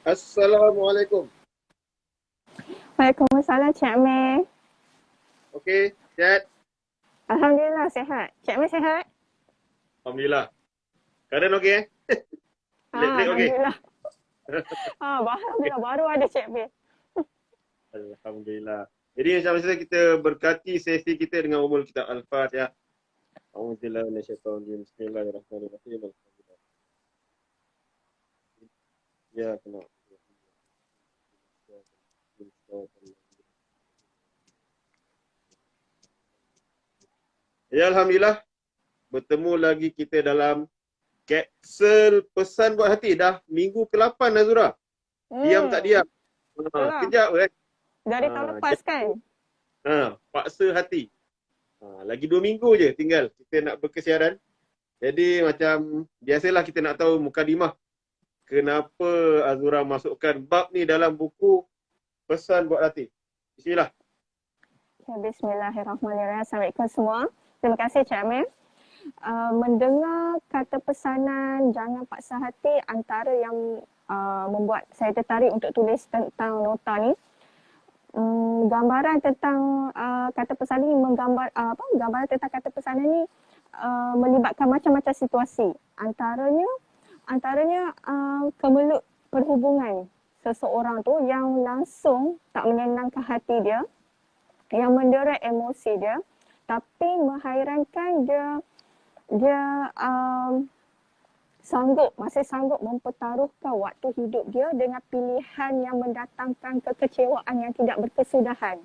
Assalamualaikum. Waalaikumsalam Cik Amir. Okey, sihat? Alhamdulillah sihat. Cik Amir sihat? Alhamdulillah. Keadaan okey eh? Leg okey? Alhamdulillah. Alhamdulillah baru ada Cik Amir. Alhamdulillah. Jadi macam biasa kita berkati sesi kita dengan umul kitab Al-Fatihah. A'udzubillahi minasyaitonir rajim. Bismillahirrahmanirrahim. Ya, kena. Ya, alhamdulillah bertemu lagi kita dalam kapsul pesan buat hati. Dah minggu ke-8 Nazura. Diam tak diam. Itulah. Kejap kan? Dari tahun lepas kan? Paksa hati. Lagi 2 minggu je tinggal kita nak berkesiaran. Jadi macam biasalah kita nak tahu mukadimah. Kenapa Azura masukkan bab ni dalam buku pesan buat hati. Bismillah. Bismillahirrahmanirrahim. Assalamualaikum semua. Terima kasih Cik Amir. Mendengar kata pesanan jangan paksa hati antara yang membuat saya tertarik untuk tulis tentang nota ni. Gambaran tentang kata pesanan ni gambaran tentang kata pesanan ni melibatkan macam-macam situasi. Antaranya kemelut perhubungan seseorang tu yang langsung tak menyenangkan hati dia, yang mendera emosi dia, tapi menghairankan dia masih sanggup mempertaruhkan waktu hidup dia dengan pilihan yang mendatangkan kekecewaan yang tidak berkesudahan.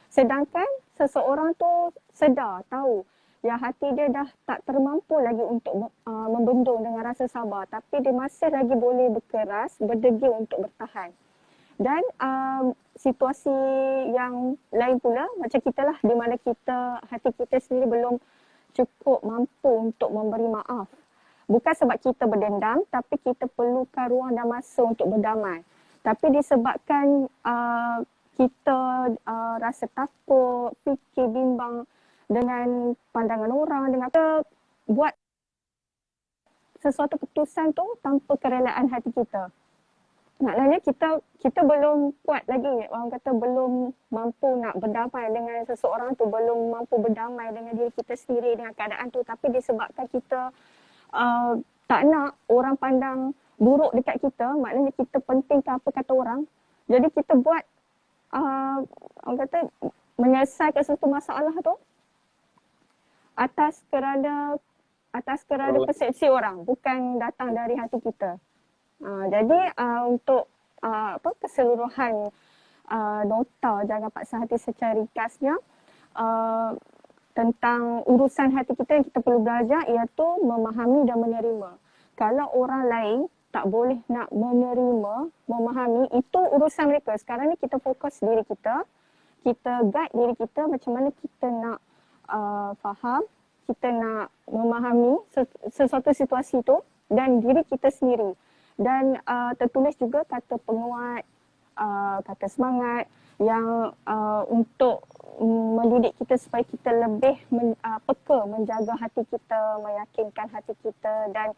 Sedangkan seseorang tu sedar, tahu yang hati dia dah tak termampu lagi untuk membendung dengan rasa sabar, tapi dia masih lagi boleh berkeras, berdegil untuk bertahan. Dan situasi yang lain pula macam kita lah, di mana hati kita sendiri belum cukup mampu untuk memberi maaf. Bukan sebab kita berdendam, tapi kita perlukan ruang dan masa untuk berdamai. Tapi disebabkan kita rasa takut, fikir bimbang dengan pandangan orang, dengan kita buat sesuatu keputusan tu tanpa kerelaan hati kita. Maknanya kita belum kuat lagi, orang kata belum mampu nak berdamai dengan seseorang tu, belum mampu berdamai dengan diri kita sendiri, dengan keadaan tu. Tapi disebabkan kita tak nak orang pandang buruk dekat kita, maknanya kita pentingkan apa kata orang. Jadi kita buat orang kata menyelesaikan satu masalah tu atas kerana persepsi orang, bukan datang dari hati kita. Jadi untuk keseluruhan nota jangan paksa hati secara ringkasnya, tentang urusan hati kita yang kita perlu belajar iaitu memahami dan menerima. Kalau orang lain tak boleh nak menerima, memahami, itu urusan mereka. Sekarang ni kita fokus diri kita guide diri kita macam mana kita nak faham, kita nak memahami sesuatu situasi itu dan diri kita sendiri. Dan tertulis juga kata penguat, kata semangat yang untuk mendidik kita supaya kita lebih peka menjaga hati kita, meyakinkan hati kita dan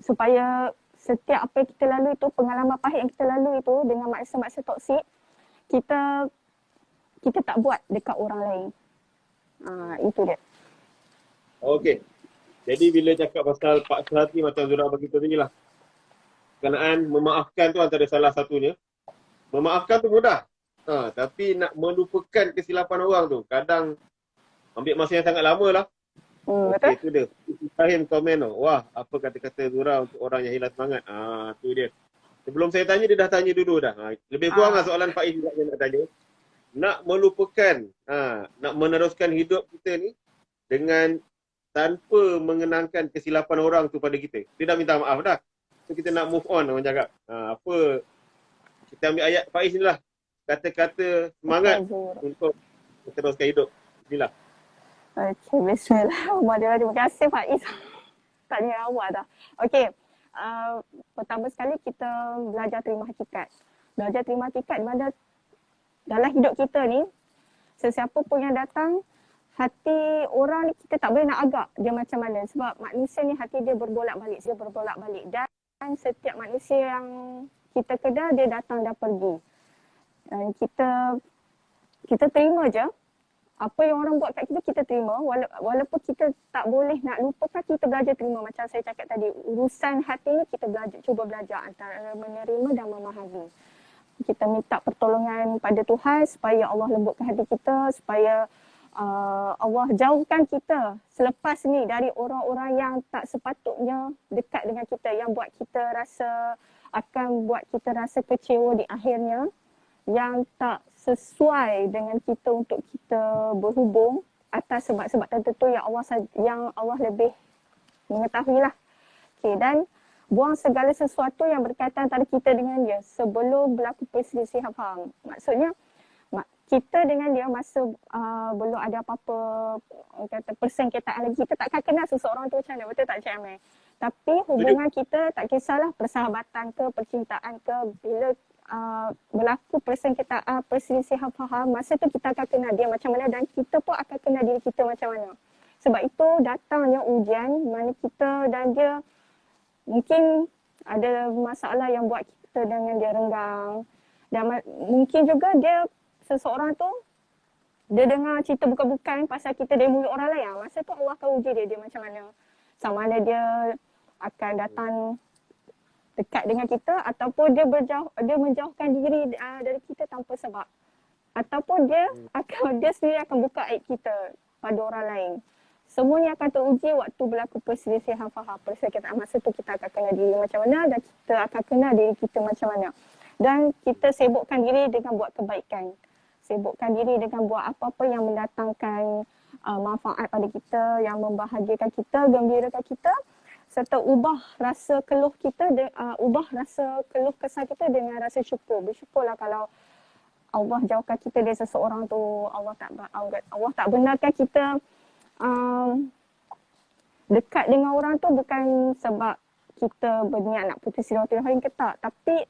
supaya setiap apa yang kita lalui itu, pengalaman pahit yang kita lalui itu dengan maksa-maksa toksik, kita tak buat dekat orang lain. Itu dia. Okey. Jadi bila cakap pasal paksa hati macam Zura bagi tahu tadi lah. Berkenaan memaafkan tu antara salah satunya. Memaafkan tu mudah. Tapi nak melupakan kesilapan orang tu kadang ambil masa yang sangat lama lah. Okey, tu dia. Ibrahim komen tu. Wah, apa kata-kata Zura untuk orang yang hilang semangat. Tu dia. Sebelum saya tanya, dia dah tanya dulu dah. Lebih kurang lah soalan Faiz juga yang nak tanya. Nak melupakan, nak meneruskan hidup kita ni dengan tanpa mengenangkan kesilapan orang tu pada kita. Dia dah minta maaf dah. So kita nak move on, orang cakap. Kita ambil ayat Faiz ni lah. Kata-kata semangat untuk teruskan hidup. Bismillah. Okey, bismillahirrahmanirrahim. Terima kasih Faiz. Tanya awak dah. Okey, pertama sekali kita belajar terima hakikat. Belajar terima hakikat di mana dalam hidup kita ni, sesiapa pun yang datang, hati orang ni kita tak boleh nak agak dia macam mana. Sebab manusia ni hati dia berbolak-balik. Dan setiap manusia yang kita kenal dia datang dan pergi. Dan kita terima je. Apa yang orang buat kat kita, kita terima. Walaupun kita tak boleh nak lupakan, kita belajar terima. Macam saya cakap tadi, urusan hati ni kita cuba belajar antara menerima dan memahami. Kita minta pertolongan pada Tuhan supaya Allah lembutkan hati kita, supaya Allah jauhkan kita selepas ni dari orang-orang yang tak sepatutnya dekat dengan kita, yang buat kita buat kita rasa kecewa di akhirnya, yang tak sesuai dengan kita untuk kita berhubung atas sebab-sebab tertentu yang Allah lebih mengetahui lah. Okay, dan buang segala sesuatu yang berkaitan antara kita dengan dia sebelum berlaku perselisihan faham. Maksudnya kita dengan dia masa belum ada apa-apa kata persengketaan lagi, kita takkan kenal seseorang tu macam mana, betul tak Cik Amir? Tapi hubungan kita tak kisahlah persahabatan ke, percintaan ke, bila berlaku persengketaan, perselisihan faham, masa tu kita akan kenal dia macam mana dan kita pun akan kenal diri kita macam mana. Sebab itu datangnya ujian mana kita dan dia mungkin ada masalah yang buat kita dengan dia renggang. Dan mungkin juga dia seseorang tu dia dengar cerita bukan-bukan pasal kita dari mulut orang lain. Masa tu Allah akan uji dia macam mana. Sama ada dia akan datang dekat dengan kita ataupun dia menjauhkan diri dari kita tanpa sebab. Ataupun dia sendiri akan buka aib kita pada orang lain. Semuanya akan teruji waktu berlaku perselisihan faham. Perselisihan masa tu kita akan kenal diri macam mana dan kita akan kenal diri kita macam mana. Dan kita sibukkan diri dengan buat kebaikan. Sibukkan diri dengan buat apa-apa yang mendatangkan manfaat pada kita, yang membahagiakan kita, gembirakan kita, serta ubah rasa keluh kesah kita dengan rasa syukur. Bersyukurlah kalau Allah jauhkan kita dari seseorang tu, Allah tak benarkan kita dekat dengan orang tu bukan sebab kita berniat nak putus silaturahim ke tak, tapi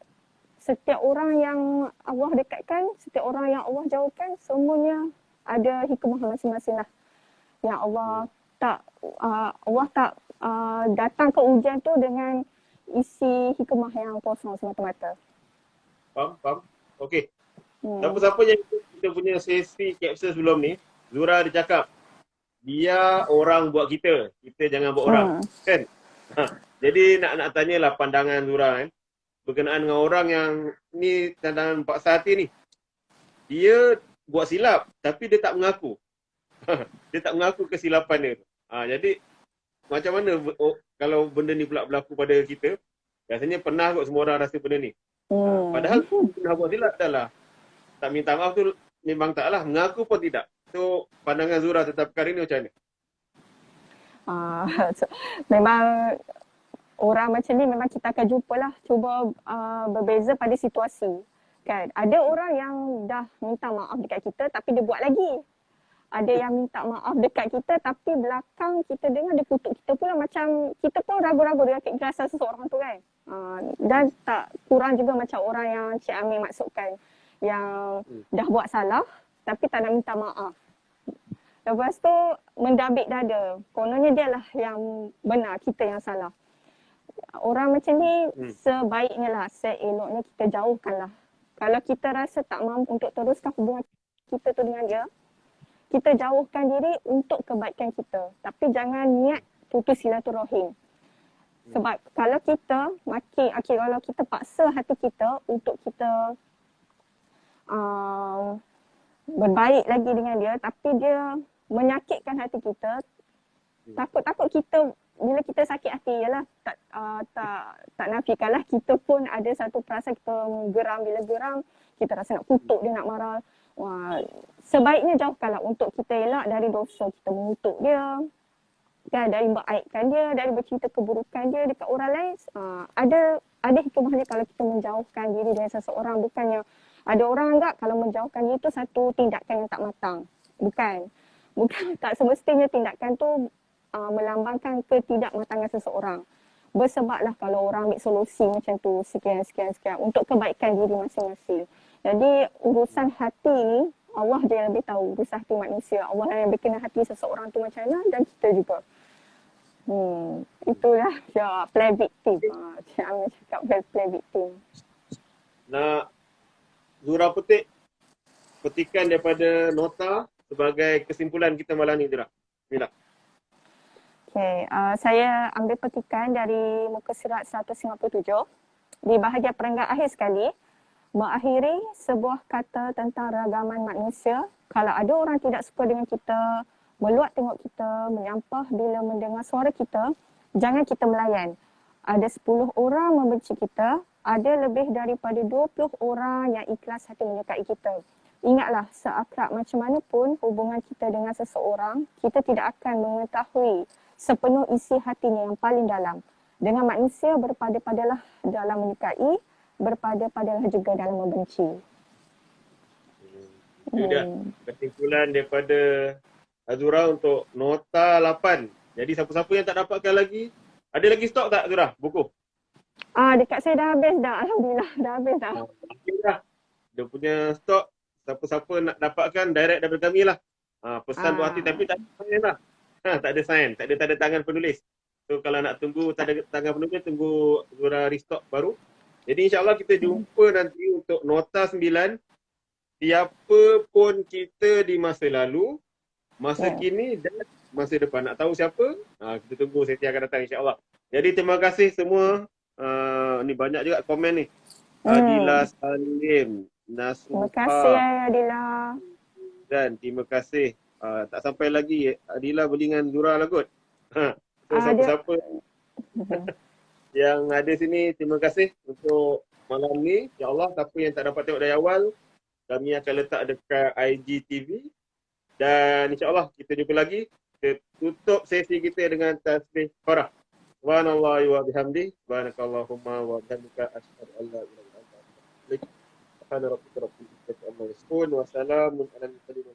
setiap orang yang Allah dekatkan, setiap orang yang Allah jauhkan, semuanya ada hikmah masing-masing lah. Yang Allah tak datang ke ujian tu dengan isi hikmah yang kosong semata-mata. Faham? Okey. Siapa-siapa yang kita punya sesi capsule sebelum ni, Zura dia cakap, dia orang buat kita jangan buat orang. Kan? Jadi nak tanyalah pandangan Zura kan. Berkenaan dengan orang yang ni tandangan Pak Sehati ni. Dia buat silap tapi dia tak mengaku. Dia tak mengaku kesilapan dia. Jadi macam mana kalau benda ni pula berlaku pada kita? Biasanya pernah kot semua orang rasa benda ni. Padahal pernah buat silap dah lah. Tak minta maaf tu memang tak lah. Mengaku pun tidak. So pandangan Zura tentang perkara ni macam mana? Memang orang macam ni memang kita akan jumpalah, cuba berbeza pada situasi. Kan? Ada orang yang dah minta maaf dekat kita tapi dia buat lagi. Ada yang minta maaf dekat kita tapi belakang kita dengar dia kutuk kita pula, macam kita pun ragu-ragu dengan keikhlasan seseorang tu kan. Dan tak kurang juga macam orang yang Cik Amir maksudkan, yang dah buat salah tapi tak nak minta maaf. Lepas tu mendabik dada. Kononnya dia lah yang benar, kita yang salah. Orang macam ni sebaiknya lah, seeloknya kita jauhkan lah. Kalau kita rasa tak mampu untuk teruskan hubungan kita tu dengan dia, kita jauhkan diri untuk kebaikan kita. Tapi jangan niat putus silaturahim. Sebab kalau kita kalau kita paksa hati kita untuk kita berbaik lagi dengan dia, tapi dia menyakitkan hati kita, takut kita bila kita sakit hati, ialah tak nafikanlah kita pun ada satu perasaan kita geram. Bila geram kita rasa nak kutuk dia, nak marah. Sebaiknya jauhkanlah untuk kita elak dari dosa kita mengutuk dia, kan, dari mengaibkan dia, dari bercerita keburukan dia dekat orang lain. Ada hikmahnya kalau kita menjauhkan diri dari seseorang. Bukannya ada orang anggap kalau menjauhkan diri itu satu tindakan yang tak matang. Bukan, tak semestinya tindakan tu melambangkan ketidakmatangan seseorang. Bersebablah kalau orang ambil solusi macam tu, sekian untuk kebaikan diri masing-masing. Jadi urusan hati ni Allah dia yang lebih tahu kisah hati manusia. Allah yang berkenal hati seseorang tu macam mana dan kita juga. Itulah ya, play victim. Cik Amir cakap play victim. Nak Zura petikan daripada nota sebagai kesimpulan kita malam ni, Zura. Bila? Okay, saya ambil petikan dari muka surat 157 di bahagian perenggan akhir sekali. Mengakhiri sebuah kata tentang ragaman manusia. Kalau ada orang tidak suka dengan kita, meluat tengok kita, menyampah bila mendengar suara kita, jangan kita melayan. Ada 10 orang membenci kita, ada lebih daripada 20 orang yang ikhlas hati menyukai kita. Ingatlah, seakrab macam mana pun hubungan kita dengan seseorang, kita tidak akan mengetahui sepenuh isi hatinya yang paling dalam. Dengan manusia, berpada-padalah dalam menyukai, berpada-padalah juga dalam membenci. Itu dia kesimpulan daripada Azura untuk nota 8. Jadi siapa-siapa yang tak dapatkan lagi, ada lagi stok tak Azura buku? Dekat saya dah habis dah. Alhamdulillah, dah habis dah. Habis dah. Dia punya stok, siapa-siapa nak dapatkan direct daripada kami lah. Pesan buat hati tapi tak ada sign lah. Tak ada sign, tak ada tanda tangan penulis. So kalau nak tunggu tanda tangan penulis, tunggu Azura restock baru. Jadi insyaAllah kita jumpa nanti untuk nota 9. Siapa pun kita di masa lalu, masa kini dan masa depan. Nak tahu siapa? Kita tunggu Setia akan datang insyaAllah. Jadi terima kasih semua. Ni banyak juga komen ni. Adila Salim, Nasuha. Terima kasih Adila. Dan terima kasih. Tak sampai lagi Adila beli dengan Zura lah kot. So siapa-siapa yang ada sini, terima kasih untuk malam ni. Ya Allah, siapa yang tak dapat tengok dari awal, kami akan letak dekat IGTV. Dan insyaAllah kita jumpa lagi. Kita tutup sesi kita dengan tasbih farah. Subhanallahi wa bihamdi. Subhanakallahumma wa bihamdika asyhadu an la ilaha illa anta astaghfiruka wa atubu ilaik. Subhana rabbika rabbil izzati amma yasifun wa salamun alal mursalin.